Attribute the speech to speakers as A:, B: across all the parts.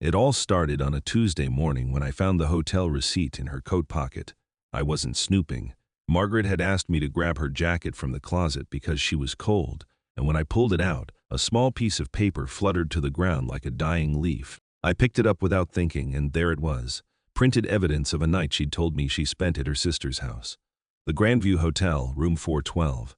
A: It all started on a Tuesday morning when I found the hotel receipt in her coat pocket. I wasn't snooping. Margaret had asked me to grab her jacket from the closet because she was cold, and when I pulled it out, a small piece of paper fluttered to the ground like a dying leaf. I picked it up without thinking, and there it was, printed evidence of a night she'd told me she spent at her sister's house. The Grandview Hotel, room 412.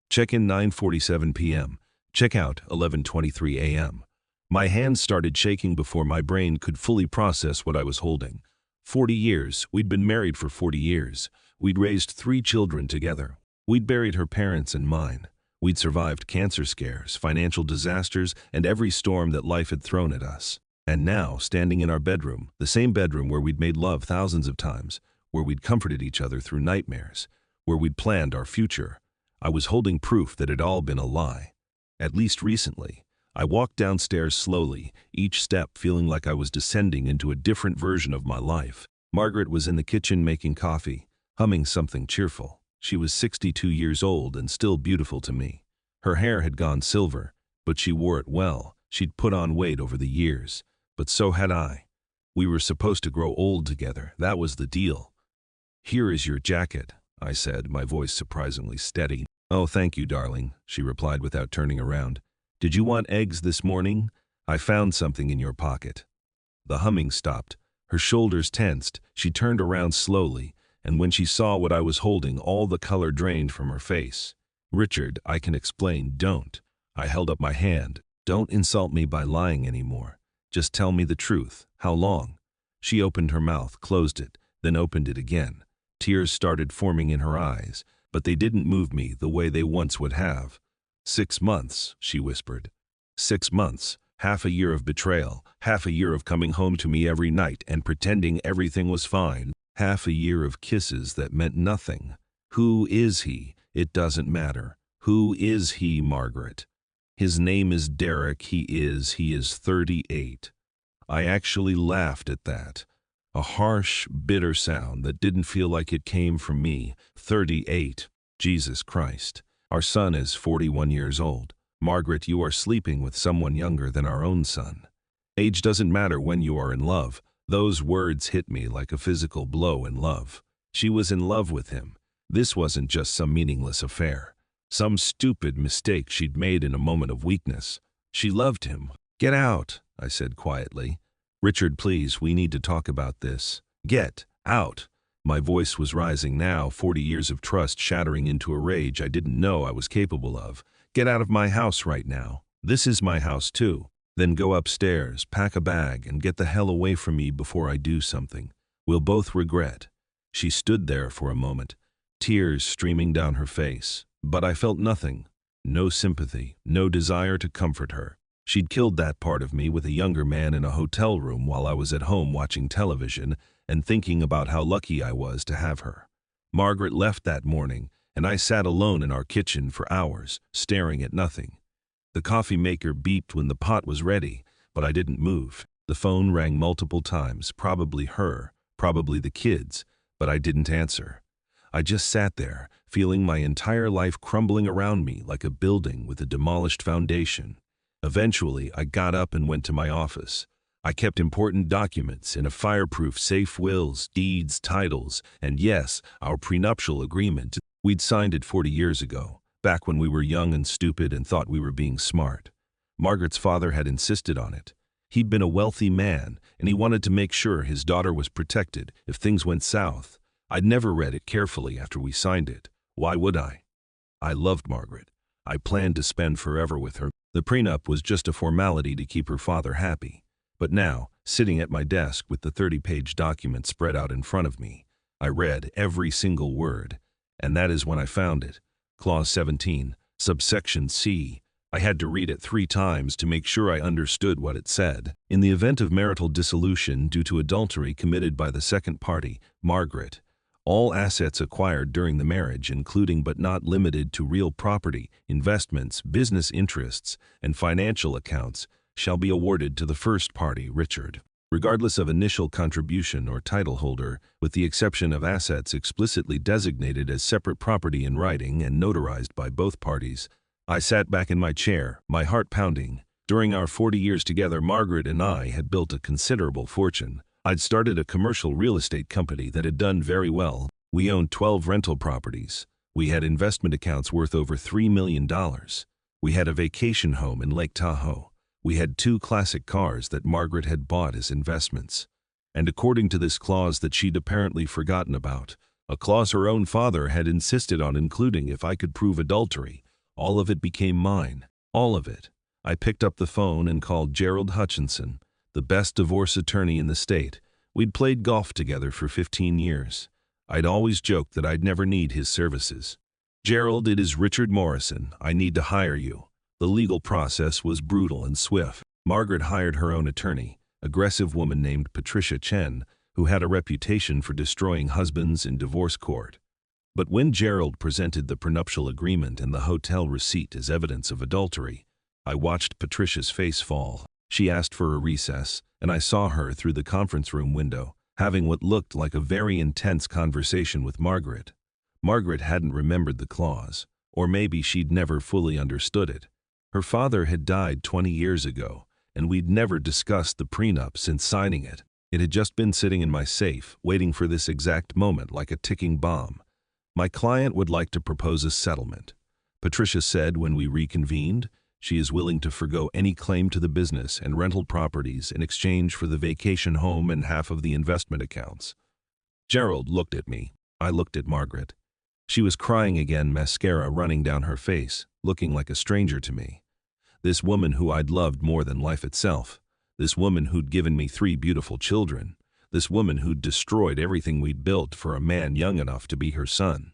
A: Check-in 9:47 p.m. Check-out 11:23 a.m. My hands started shaking before my brain could fully process what I was holding. 40 years. We'd been married for 40 years. We'd raised 3 children together. We'd buried her parents and mine. We'd survived cancer scares, financial disasters, and every storm that life had thrown at us. And now, standing in our bedroom, the same bedroom where we'd made love thousands of times, where we'd comforted each other through nightmares, where we'd planned our future, I was holding proof that it had all been a lie. At least recently. I walked downstairs slowly, each step feeling like I was descending into a different version of my life. Margaret was in the kitchen making coffee, humming something cheerful. She was 62 years old and still beautiful to me. Her hair had gone silver, but she wore it well. She'd put on weight over the years, but so had I. We were supposed to grow old together. That was the deal. "Here is your jacket," I said, my voice surprisingly steady. "Oh, thank you, darling," she replied without turning around. "Did you want eggs this morning? I found something in your pocket." The humming stopped. Her shoulders tensed. She turned around slowly, and when she saw what I was holding, all the color drained from her face. "Richard, I can explain." "Don't." I held up my hand. "Don't insult me by lying anymore. Just tell me the truth. How long?" She opened her mouth, closed it, then opened it again. Tears started forming in her eyes, but they didn't move me the way they once would have. 6 months, she whispered. 6 months, half a year of betrayal, half a year of coming home to me every night and pretending everything was fine, half a year of kisses that meant nothing. Who is he? It doesn't matter. Who is he, Margaret? His name is Derek. He is 38. I actually laughed at that. A harsh, bitter sound that didn't feel like it came from me. 38. Jesus Christ. Our son is 41 years old. Margaret, you are sleeping with someone younger than our own son. Age doesn't matter when you are in love. Those words hit me like a physical blow in love. She was in love with him. This wasn't just some meaningless affair. Some stupid mistake she'd made in a moment of weakness. She loved him. "Get out," I said quietly. "Richard, please, we need to talk about this." "Get out." My voice was rising now, 40 years of trust shattering into a rage I didn't know I was capable of. "Get out of my house right now. This is my house too. Then go upstairs, pack a bag, and get the hell away from me before I do something. We'll both regret." She stood there for a moment, tears streaming down her face, but I felt nothing. No sympathy, no desire to comfort her. She'd killed that part of me with a younger man in a hotel room while I was at home watching television and thinking about how lucky I was to have her. Margaret left that morning, and I sat alone in our kitchen for hours, staring at nothing. The coffee maker beeped when the pot was ready, but I didn't move. The phone rang multiple times, probably her, probably the kids, but I didn't answer. I just sat there, feeling my entire life crumbling around me like a building with a demolished foundation. Eventually, I got up and went to my office. I kept important documents in a fireproof safe: wills, deeds, titles, and yes, our prenuptial agreement. We'd signed it 40 years ago, back when we were young and stupid and thought we were being smart. Margaret's father had insisted on it. He'd been a wealthy man, and he wanted to make sure his daughter was protected if things went south. I'd never read it carefully after we signed it. Why would I? I loved Margaret. I planned to spend forever with her. The prenup was just a formality to keep her father happy. But now, sitting at my desk with the 30-page document spread out in front of me, I read every single word. And that is when I found it. Clause 17, subsection C. I had to read it 3 times to make sure I understood what it said. In the event of marital dissolution due to adultery committed by the second party, Margaret, all assets acquired during the marriage, including but not limited to real property, investments, business interests, and financial accounts, shall be awarded to the first party, Richard, regardless of initial contribution or title holder, with the exception of assets explicitly designated as separate property in writing and notarized by both parties. I sat back in my chair, my heart pounding. During our 40 years together, Margaret and I had built a considerable fortune. I'd started a commercial real estate company that had done very well. We owned 12 rental properties. We had investment accounts worth over $3 million. We had a vacation home in Lake Tahoe. We had 2 classic cars that Margaret had bought as investments. And according to this clause that she'd apparently forgotten about, a clause her own father had insisted on including if I could prove adultery, all of it became mine. All of it. I picked up the phone and called Gerald Hutchinson, the best divorce attorney in the state. We'd played golf together for 15 years. I'd always joked that I'd never need his services. "Gerald, it is Richard Morrison. I need to hire you." The legal process was brutal and swift. Margaret hired her own attorney, aggressive woman named Patricia Chen, who had a reputation for destroying husbands in divorce court. But when Gerald presented the prenuptial agreement and the hotel receipt as evidence of adultery, I watched Patricia's face fall. She asked for a recess, and I saw her through the conference room window, having what looked like a very intense conversation with Margaret. Margaret hadn't remembered the clause, or maybe she'd never fully understood it. Her father had died 20 years ago, and we'd never discussed the prenup since signing it. It had just been sitting in my safe, waiting for this exact moment like a ticking bomb. My client would like to propose a settlement. Patricia said when we reconvened, she is willing to forgo any claim to the business and rental properties in exchange for the vacation home and half of the investment accounts. Gerald looked at me. I looked at Margaret. She was crying again, mascara running down her face, looking like a stranger to me. This woman who I'd loved more than life itself. This woman who'd given me 3 beautiful children. This woman who'd destroyed everything we'd built for a man young enough to be her son.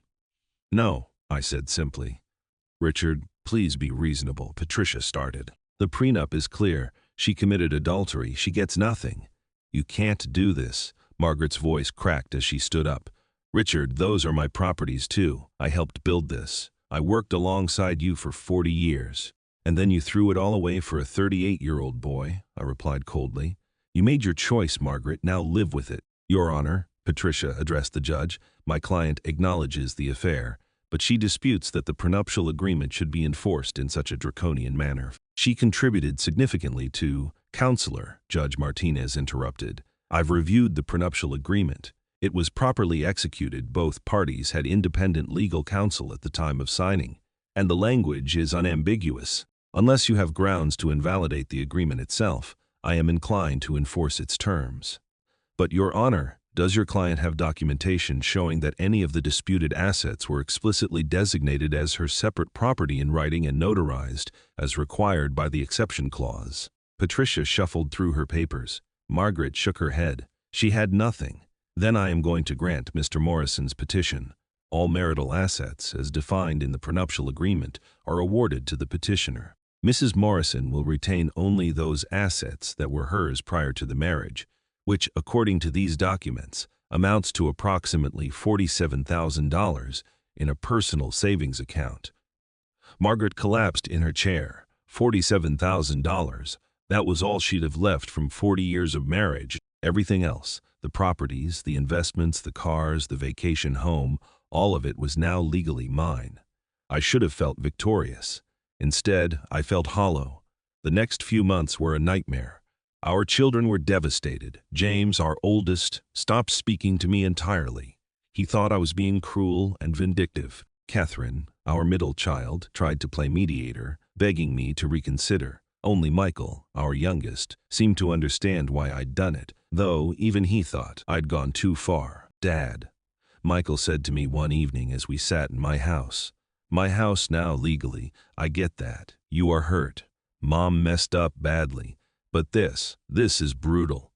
A: "No," I said simply. "Richard, please be reasonable," Patricia started. "The prenup is clear. She committed adultery. She gets nothing." "You can't do this." Margaret's voice cracked as she stood up. "Richard, those are my properties too. I helped build this. I worked alongside you for 40 years. And then you threw it all away for a 38-year-old boy," I replied coldly. "You made your choice, Margaret. Now live with it." "Your Honor," Patricia addressed the judge, "my client acknowledges the affair, but she disputes that the prenuptial agreement should be enforced in such a draconian manner. She contributed significantly to—" "Counselor," Judge Martinez interrupted, "I've reviewed the prenuptial agreement. It was properly executed. Both parties had independent legal counsel at the time of signing, and the language is unambiguous. Unless you have grounds to invalidate the agreement itself, I am inclined to enforce its terms." "But, Your Honor, does your client have documentation showing that any of the disputed assets were explicitly designated as her separate property in writing and notarized, as required by the exception clause?" Patricia shuffled through her papers. Margaret shook her head. She had nothing. "Then I am going to grant Mr. Morrison's petition. All marital assets, as defined in the prenuptial agreement, are awarded to the petitioner. Mrs. Morrison will retain only those assets that were hers prior to the marriage, which, according to these documents, amounts to approximately $47,000 in a personal savings account." Margaret collapsed in her chair. $47,000. That was all she'd have left from 40 years of marriage. Everything else, the properties, the investments, the cars, the vacation home, all of it was now legally mine. I should have felt victorious. Instead, I felt hollow. The next few months were a nightmare. Our children were devastated. James, our oldest, stopped speaking to me entirely. He thought I was being cruel and vindictive. Catherine, our middle child, tried to play mediator, begging me to reconsider. Only Michael, our youngest, seemed to understand why I'd done it, though even he thought I'd gone too far. "Dad," Michael said to me one evening as we sat in my house. "My house now legally, I get that. You are hurt. Mom messed up badly. But this is brutal."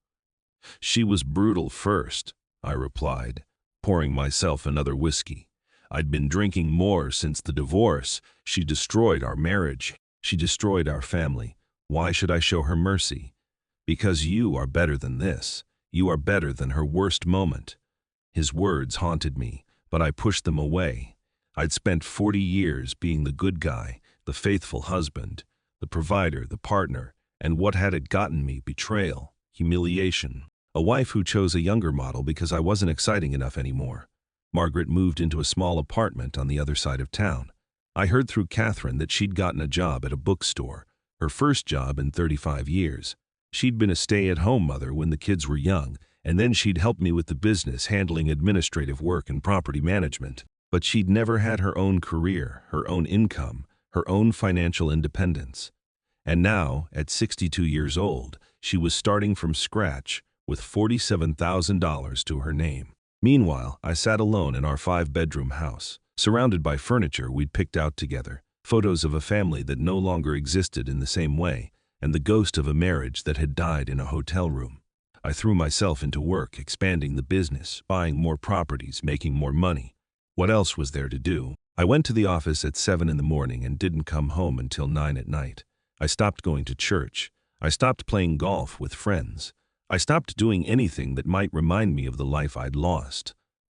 A: "She was brutal first," I replied, pouring myself another whiskey. "I'd been drinking more since the divorce. She destroyed our marriage. She destroyed our family. Why should I show her mercy? Because you are better than this. You are better than her worst moment." His words haunted me, but I pushed them away. I'd spent 40 years being the good guy, the faithful husband, the provider, the partner, and what had it gotten me? Betrayal, humiliation. A wife who chose a younger model because I wasn't exciting enough anymore. Margaret moved into a small apartment on the other side of town. I heard through Catherine that she'd gotten a job at a bookstore. her first job in 35 years. She'd been a stay-at-home mother when the kids were young, and then she'd helped me with the business, handling administrative work and property management. But she'd never had her own career, her own income, her own financial independence. And now, at 62 years old, she was starting from scratch with $47,000 to her name. Meanwhile, I sat alone in our 5-bedroom house, surrounded by furniture we'd picked out together, photos of a family that no longer existed in the same way, and the ghost of a marriage that had died in a hotel room. I threw myself into work, expanding the business, buying more properties, making more money. What else was there to do? I went to the office at 7 in the morning and didn't come home until 9 at night. I stopped going to church. I stopped playing golf with friends. I stopped doing anything that might remind me of the life I'd lost.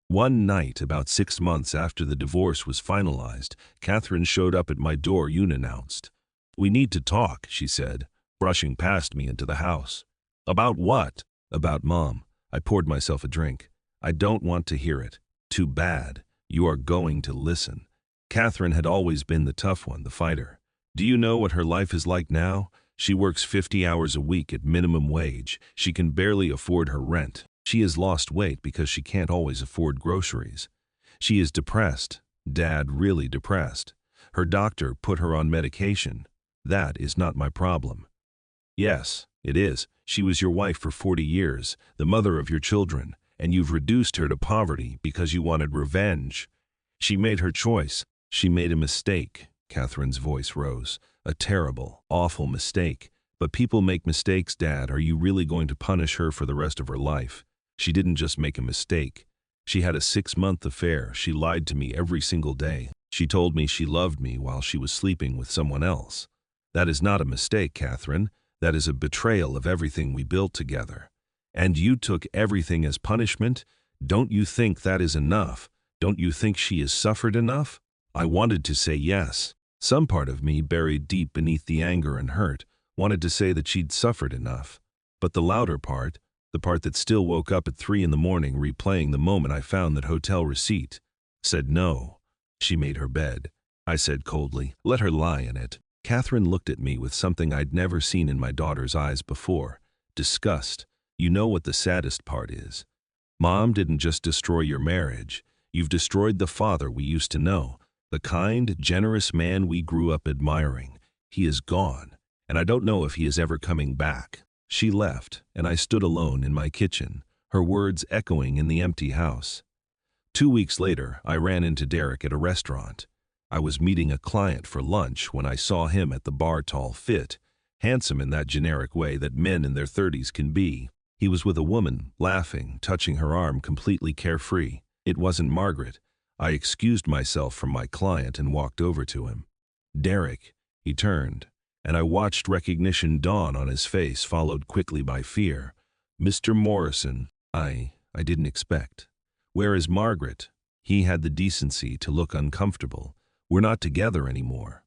A: One night, about 6 months after the divorce was finalized, Catherine showed up at my door unannounced. "We need to talk," she said, brushing past me into the house. "About what?" "About Mom." I poured myself a drink. "I don't want to hear it." "Too bad. You are going to listen." Catherine had always been the tough one, the fighter. "Do you know what her life is like now? She works 50 hours a week at minimum wage. She can barely afford her rent. She has lost weight because she can't always afford groceries. She is depressed. Dad, really depressed. Her doctor put her on medication. That is not my problem." "Yes, it is. She was your wife for 40 years, the mother of your children, and you've reduced her to poverty because you wanted revenge. She made her choice. She made a mistake." Catherine's voice rose. "A terrible, awful mistake. But people make mistakes, Dad. Are you really going to punish her for the rest of her life? She didn't just make a mistake. She had a 6-month affair. She lied to me every single day. She told me she loved me while she was sleeping with someone else. That is not a mistake, Catherine. That is a betrayal of everything we built together. And you took everything as punishment? Don't you think that is enough? Don't you think she has suffered enough?" I wanted to say yes. Some part of me, buried deep beneath the anger and hurt, wanted to say that she'd suffered enough. But the louder part, the part that still woke up at 3 in the morning replaying the moment I found that hotel receipt, said no. She made her bed. I said coldly, "Let her lie in it." Catherine looked at me with something I'd never seen in my daughter's eyes before. Disgust. "You know what the saddest part is? Mom didn't just destroy your marriage. You've destroyed the father we used to know. The kind, generous man we grew up admiring. He is gone, and I don't know if he is ever coming back." She left, and I stood alone in my kitchen, her words echoing in the empty house. 2 weeks later, I ran into Derek at a restaurant. I was meeting a client for lunch when I saw him at the bar, tall, fit, handsome in that generic way that men in their 30s can be. He was with a woman, laughing, touching her arm, completely carefree. It wasn't Margaret. I excused myself from my client and walked over to him. "Derek," he turned, and I watched recognition dawn on his face, followed quickly by fear. "Mr. Morrison, I didn't expect. Where is Margaret?" He had the decency to look uncomfortable. "We're not together anymore."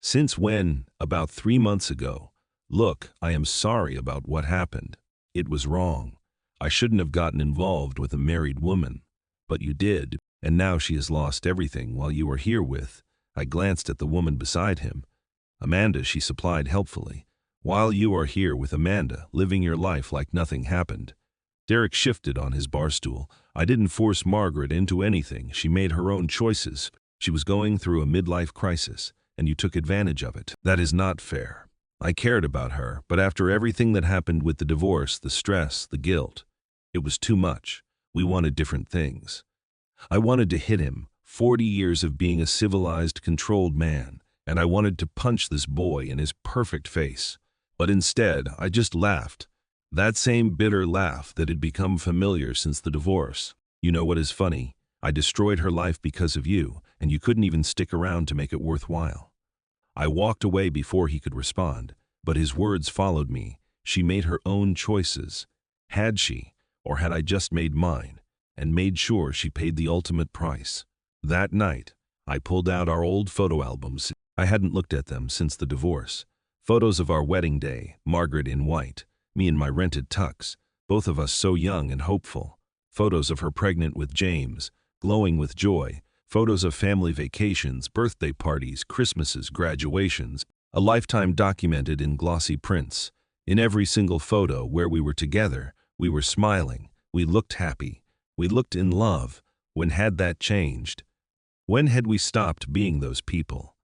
A: "Since when?" "About 3 months ago. Look, I am sorry about what happened. It was wrong. I shouldn't have gotten involved with a married woman. But you did, and now she has lost everything while you were here with—" I glanced at the woman beside him. "Amanda," she supplied helpfully. "While you are here with Amanda, living your life like nothing happened." Derek shifted on his bar stool. "I didn't force Margaret into anything. She made her own choices. She was going through a midlife crisis, and you took advantage of it. That is not fair. I cared about her, but after everything that happened with the divorce, the stress, the guilt, it was too much. We wanted different things. I wanted to hit him, 40 years of being a civilized, controlled man, and I wanted to punch this boy in his perfect face. But instead, I just laughed. That same bitter laugh that had become familiar since the divorce. You know what is funny? I destroyed her life because of you, and you couldn't even stick around to make it worthwhile." I walked away before he could respond, but his words followed me. She made her own choices. Had she, or had I just made mine, and made sure she paid the ultimate price? That night, I pulled out our old photo albums. I hadn't looked at them since the divorce. Photos of our wedding day, Margaret in white, me in my rented tux, both of us so young and hopeful. Photos of her pregnant with James, glowing with joy. Photos of family vacations, birthday parties, Christmases, graduations. A lifetime documented in glossy prints. In every single photo where we were together, we were smiling, we looked happy, we looked in love. When had that changed? When had we stopped being those people?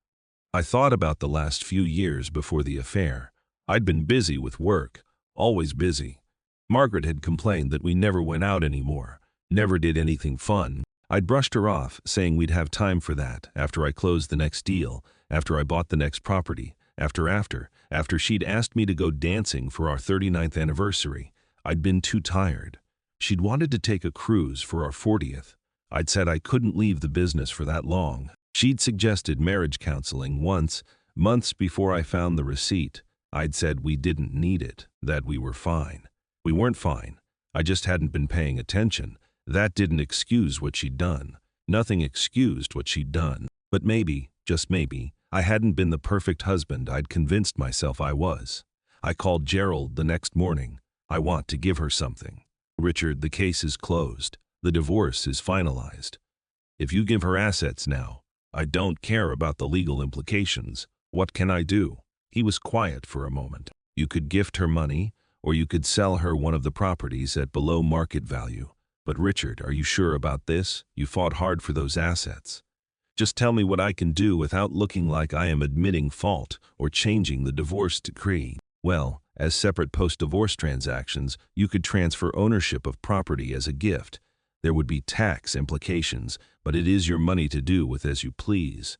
A: I thought about the last few years before the affair. I'd been busy with work, always busy. Margaret had complained that we never went out anymore, never did anything fun. I'd brushed her off, saying we'd have time for that after I closed the next deal, after I bought the next property, after she'd asked me to go dancing for our 39th anniversary. I'd been too tired. She'd wanted to take a cruise for our 40th. I'd said I couldn't leave the business for that long. She'd suggested marriage counseling once, months before I found the receipt. I'd said we didn't need it, that we were fine. We weren't fine. I just hadn't been paying attention. That didn't excuse what she'd done. Nothing excused what she'd done. But maybe, just maybe, I hadn't been the perfect husband I'd convinced myself I was. I called Gerald the next morning. I want to give her something. Richard, the case is closed. The divorce is finalized. If you give her assets now, I don't care about the legal implications. What can I do? He was quiet for a moment. You could gift her money, or you could sell her one of the properties at below market value. But Richard, are you sure about this? You fought hard for those assets. Just tell me what I can do without looking like I am admitting fault or changing the divorce decree. Well, as separate post-divorce transactions, you could transfer ownership of property as a gift. There would be tax implications, but it is your money to do with as you please.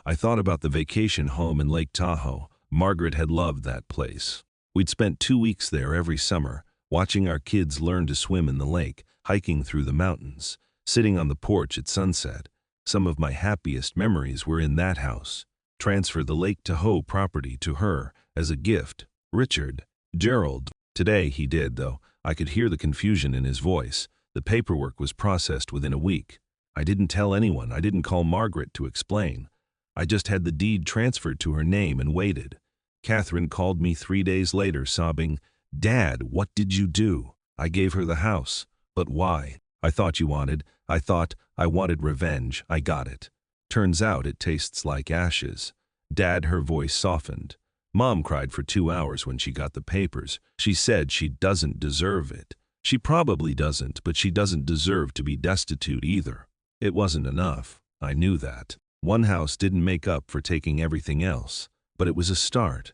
A: I thought about the vacation home in Lake Tahoe. Margaret had loved that place. We'd spent 2 weeks there every summer, watching our kids learn to swim in the lake, hiking through the mountains, sitting on the porch at sunset. Some of my happiest memories were in that house. Transfer the Lake Tahoe property to her as a gift. Richard. Gerald. Today he did, though. I could hear the confusion in his voice. The paperwork was processed within a week. I didn't tell anyone. I didn't call Margaret to explain. I just had the deed transferred to her name and waited. Catherine called me 3 days later, sobbing, "Dad, what did you do?" I gave her the house. But why? I thought I wanted revenge. I got it. Turns out it tastes like ashes. Dad, her voice softened. Mom cried for 2 hours when she got the papers. She said she doesn't deserve it. She probably doesn't, but she doesn't deserve to be destitute either. It wasn't enough. I knew that. One house didn't make up for taking everything else, but it was a start.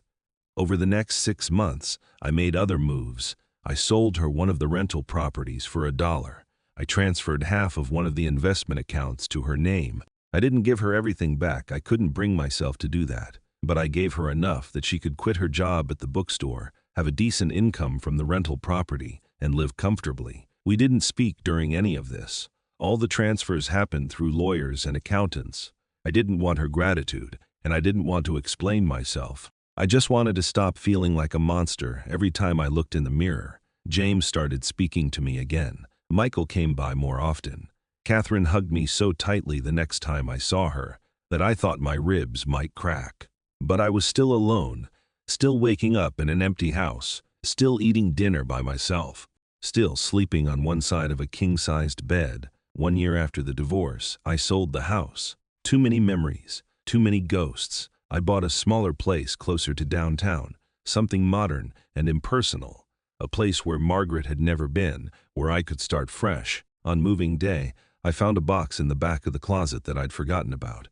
A: Over the next 6 months, I made other moves. I sold her one of the rental properties for $1. I transferred half of one of the investment accounts to her name. I didn't give her everything back. I couldn't bring myself to do that. But I gave her enough that she could quit her job at the bookstore, have a decent income from the rental property, and live comfortably. We didn't speak during any of this. All the transfers happened through lawyers and accountants. I didn't want her gratitude, and I didn't want to explain myself. I just wanted to stop feeling like a monster every time I looked in the mirror. James started speaking to me again. Michael came by more often. Catherine hugged me so tightly the next time I saw her that I thought my ribs might crack. But I was still alone, still waking up in an empty house, still eating dinner by myself, still sleeping on one side of a king-sized bed. 1 year after the divorce, I sold the house. Too many memories, too many ghosts. I bought a smaller place closer to downtown, something modern and impersonal, a place where Margaret had never been, where I could start fresh. On moving day, I found a box in the back of the closet that I'd forgotten about.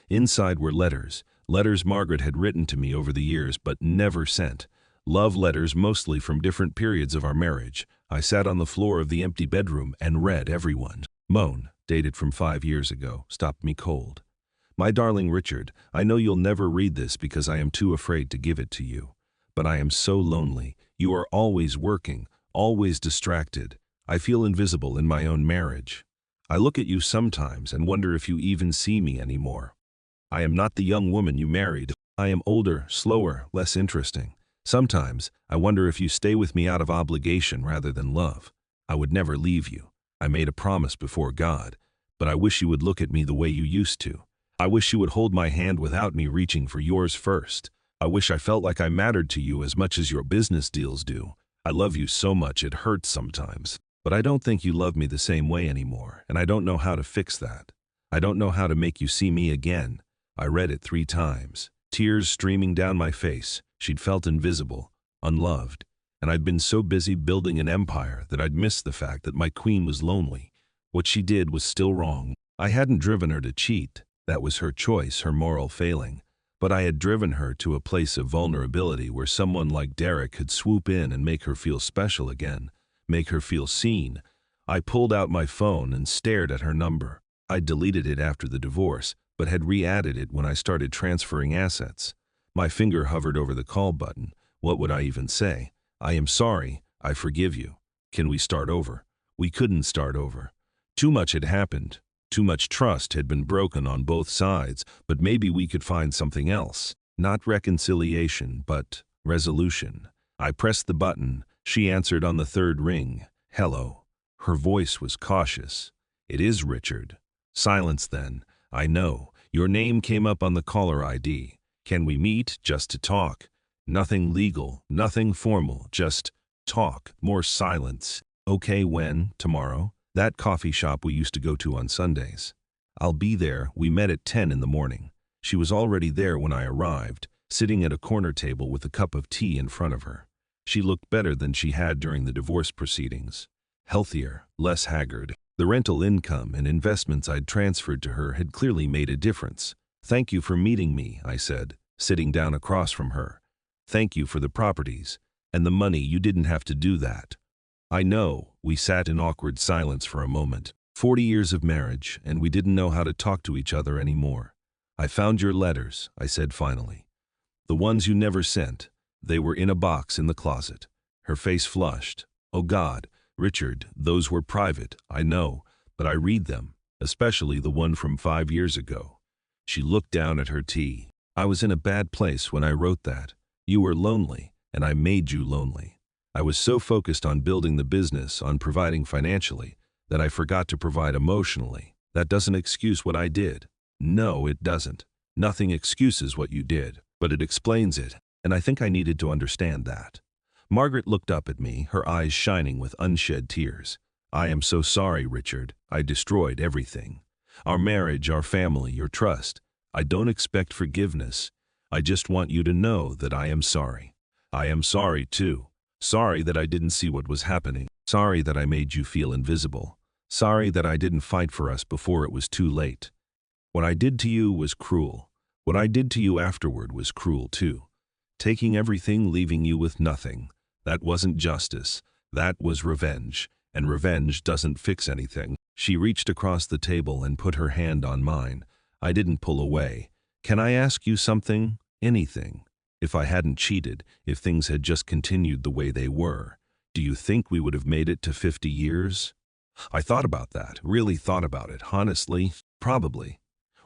A: Inside were letters Margaret had written to me over the years but never sent. Love letters mostly from different periods of our marriage. I sat on the floor of the empty bedroom and read every one. Moan, dated from 5 years ago, stopped me cold. My darling Richard, I know you'll never read this because I am too afraid to give it to you. But I am so lonely. You are always working, always distracted. I feel invisible in my own marriage. I look at you sometimes and wonder if you even see me anymore. I am not the young woman you married. I am older, slower, less interesting. Sometimes I wonder if you stay with me out of obligation rather than love. I would never leave you. I made a promise before God, but I wish you would look at me the way you used to. I wish you would hold my hand without me reaching for yours first. I wish I felt like I mattered to you as much as your business deals do. I love you so much it hurts sometimes. But I don't think you love me the same way anymore, and I don't know how to fix that. I don't know how to make you see me again. I read it 3 times. tears streaming down my face. She'd felt invisible, unloved, and I'd been so busy building an empire that I'd missed the fact that my queen was lonely. What she did was still wrong. I hadn't driven her to cheat. That was her choice, her moral failing. But I had driven her to a place of vulnerability where someone like Derek could swoop in and make her feel special again, make her feel seen. I pulled out my phone and stared at her number. I'd deleted it after the divorce, but had re-added it when I started transferring assets. My finger hovered over the call button. What would I even say? I am sorry. I forgive you. Can we start over? We couldn't start over. Too much had happened. Too much trust had been broken on both sides, but maybe we could find something else. Not reconciliation, but resolution. I pressed the button. She answered on the third ring. Hello. Her voice was cautious. It is Richard. Silence then. I know. Your name came up on the caller ID. Can we meet just to talk? Nothing legal, nothing formal, just talk. More silence. Okay, when? Tomorrow? That coffee shop we used to go to on Sundays. I'll be there. We met at 10 in the morning. She was already there when I arrived, sitting at a corner table with a cup of tea in front of her. She looked better than she had during the divorce proceedings. Healthier, less haggard. The rental income and investments I'd transferred to her had clearly made a difference. Thank you for meeting me, I said, sitting down across from her. Thank you for the properties and the money. You didn't have to do that. I know. We sat in awkward silence for a moment. 40 years of marriage, and we didn't know how to talk to each other anymore. I found your letters, I said finally. The ones you never sent. They were in a box in the closet. Her face flushed. Oh God, Richard, those were private, I know, but I read them, especially the one from 5 years ago. She looked down at her tea. I was in a bad place when I wrote that. You were lonely, and I made you lonely. I was so focused on building the business, on providing financially, that I forgot to provide emotionally. That doesn't excuse what I did. No, it doesn't. Nothing excuses what you did, but it explains it, and I think I needed to understand that. Margaret looked up at me, her eyes shining with unshed tears. I am so sorry, Richard. I destroyed everything. Our marriage, our family, your trust. I don't expect forgiveness. I just want you to know that I am sorry. I am sorry, too. Sorry that I didn't see what was happening. Sorry that I made you feel invisible. Sorry that I didn't fight for us before it was too late. What I did to you was cruel. What I did to you afterward was cruel, too. Taking everything, leaving you with nothing. That wasn't justice. That was revenge. And revenge doesn't fix anything. She reached across the table and put her hand on mine. I didn't pull away. Can I ask you something? Anything. If I hadn't cheated, if things had just continued the way they were, do you think we would have made it to 50 years? I thought about that, really thought about it, honestly, probably.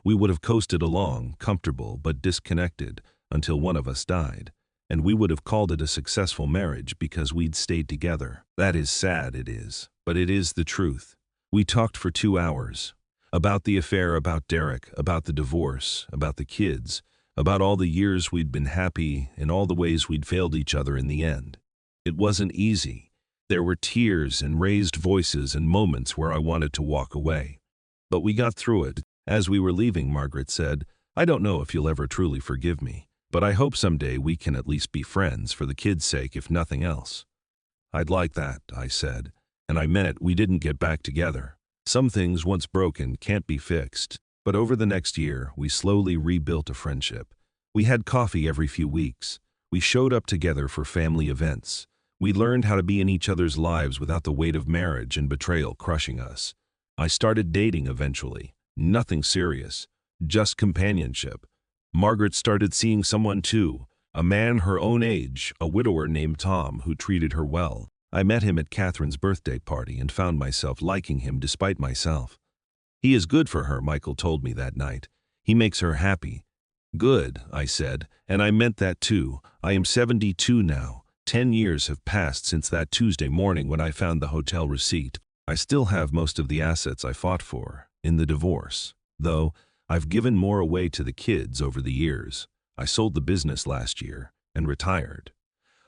A: We would have coasted along, comfortable but disconnected, until one of us died, and we would have called it a successful marriage because we'd stayed together. That is sad, it is, but it is the truth. We talked for 2 hours. About the affair, about Derek, about the divorce, about the kids, about all the years we'd been happy and all the ways we'd failed each other in the end. It wasn't easy. There were tears and raised voices and moments where I wanted to walk away. But we got through it. As we were leaving, Margaret said, I don't know if you'll ever truly forgive me, but I hope someday we can at least be friends for the kids' sake if nothing else. I'd like that, I said, and I meant we didn't get back together. Some things once broken can't be fixed. But over the next year, we slowly rebuilt a friendship. We had coffee every few weeks. We showed up together for family events. We learned how to be in each other's lives without the weight of marriage and betrayal crushing us. I started dating eventually. Nothing serious, just companionship. Margaret started seeing someone too, a man her own age, a widower named Tom who treated her well. I met him at Catherine's birthday party and found myself liking him despite myself. He is good for her, Michael told me that night. He makes her happy. Good, I said, and I meant that too. I am 72 now. 10 years have passed since that Tuesday morning when I found the hotel receipt. I still have most of the assets I fought for in the divorce, though I've given more away to the kids over the years. I sold the business last year and retired.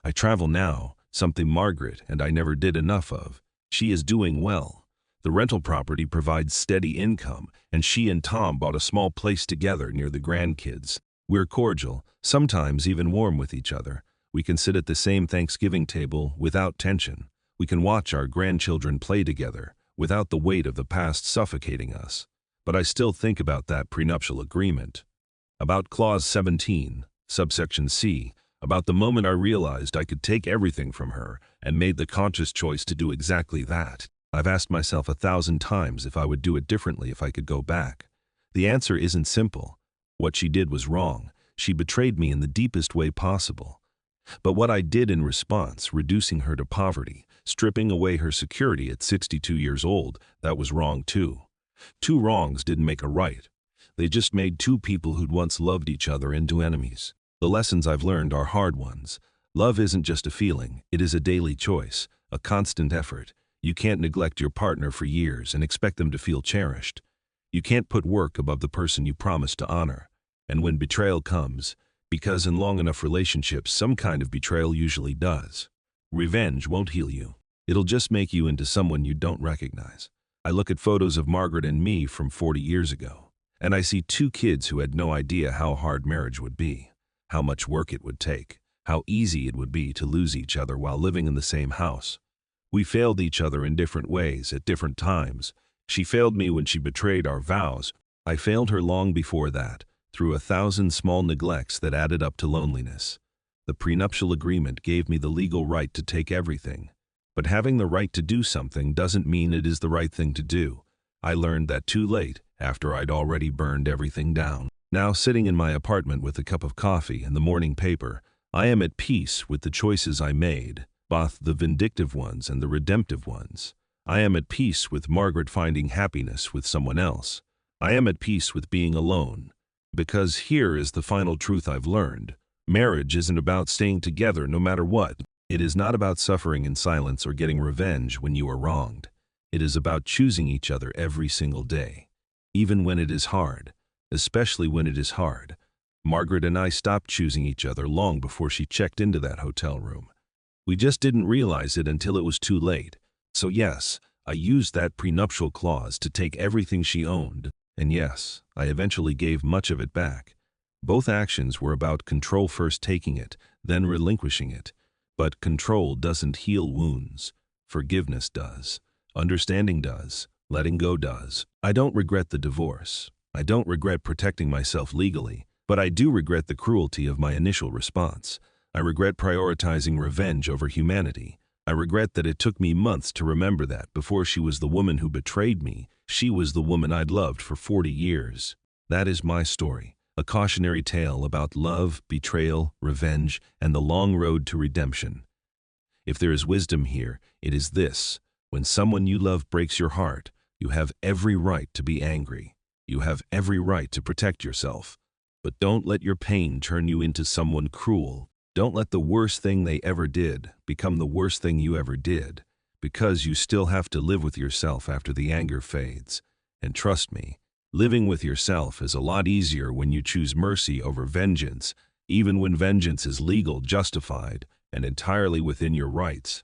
A: I travel now, something Margaret and I never did enough of. She is doing well. The rental property provides steady income, and she and Tom bought a small place together near the grandkids. We're cordial, sometimes even warm with each other. We can sit at the same Thanksgiving table without tension. We can watch our grandchildren play together without the weight of the past suffocating us. But I still think about that prenuptial agreement. About Clause 17, subsection C, about the moment I realized I could take everything from her and made the conscious choice to do exactly that. I've asked myself 1,000 times if I would do it differently if I could go back. The answer isn't simple. What she did was wrong. She betrayed me in the deepest way possible. But what I did in response, reducing her to poverty, stripping away her security at 62 years old, that was wrong too. Two wrongs didn't make a right. They just made two people who'd once loved each other into enemies. The lessons I've learned are hard ones. Love isn't just a feeling, it is a daily choice, a constant effort. You can't neglect your partner for years and expect them to feel cherished. You can't put work above the person you promised to honor. And when betrayal comes, because in long enough relationships some kind of betrayal usually does, revenge won't heal you. It'll just make you into someone you don't recognize. I look at photos of Margaret and me from 40 years ago, and I see two kids who had no idea how hard marriage would be, how much work it would take, how easy it would be to lose each other while living in the same house. We failed each other in different ways at different times. She failed me when she betrayed our vows. I failed her long before that, through 1,000 small neglects that added up to loneliness. The prenuptial agreement gave me the legal right to take everything. But having the right to do something doesn't mean it is the right thing to do. I learned that too late, after I'd already burned everything down. Now, sitting in my apartment with a cup of coffee and the morning paper, I am at peace with the choices I made, both the vindictive ones and the redemptive ones. I am at peace with Margaret finding happiness with someone else. I am at peace with being alone. Because here is the final truth I've learned. Marriage isn't about staying together no matter what. It is not about suffering in silence or getting revenge when you are wronged. It is about choosing each other every single day, even when it is hard, especially when it is hard. Margaret and I stopped choosing each other long before she checked into that hotel room. We just didn't realize it until it was too late. So yes, I used that prenuptial clause to take everything she owned, and yes, I eventually gave much of it back. Both actions were about control, first taking it, then relinquishing it. But control doesn't heal wounds. Forgiveness does. Understanding does. Letting go does. I don't regret the divorce. I don't regret protecting myself legally, but I do regret the cruelty of my initial response. I regret prioritizing revenge over humanity. I regret that it took me months to remember that before she was the woman who betrayed me, she was the woman I'd loved for 40 years. That is my story, a cautionary tale about love, betrayal, revenge, and the long road to redemption. If there is wisdom here, it is this: when someone you love breaks your heart, you have every right to be angry. You have every right to protect yourself. But don't let your pain turn you into someone cruel. Don't let the worst thing they ever did become the worst thing you ever did, because you still have to live with yourself after the anger fades. And trust me, living with yourself is a lot easier when you choose mercy over vengeance, even when vengeance is legal, justified, and entirely within your rights.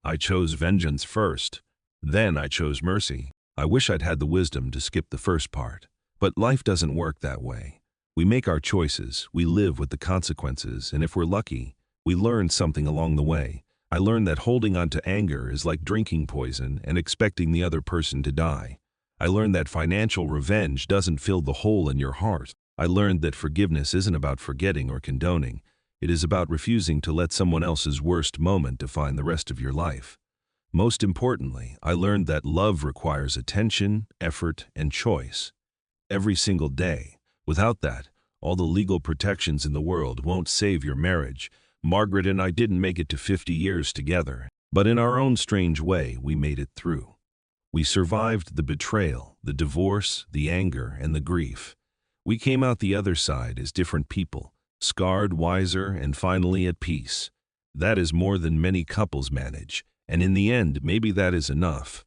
A: I chose vengeance first, then I chose mercy. I wish I'd had the wisdom to skip the first part. But life doesn't work that way. We make our choices, we live with the consequences, and if we're lucky, we learn something along the way. I learned that holding on to anger is like drinking poison and expecting the other person to die. I learned that financial revenge doesn't fill the hole in your heart. I learned that forgiveness isn't about forgetting or condoning. It is about refusing to let someone else's worst moment define the rest of your life. Most importantly, I learned that love requires attention, effort, and choice. Every single day. Without that, all the legal protections in the world won't save your marriage. Margaret and I didn't make it to 50 years together, but in our own strange way, we made it through. We survived the betrayal, the divorce, the anger, and the grief. We came out the other side as different people, scarred, wiser, and finally at peace. That is more than many couples manage, and in the end, maybe that is enough.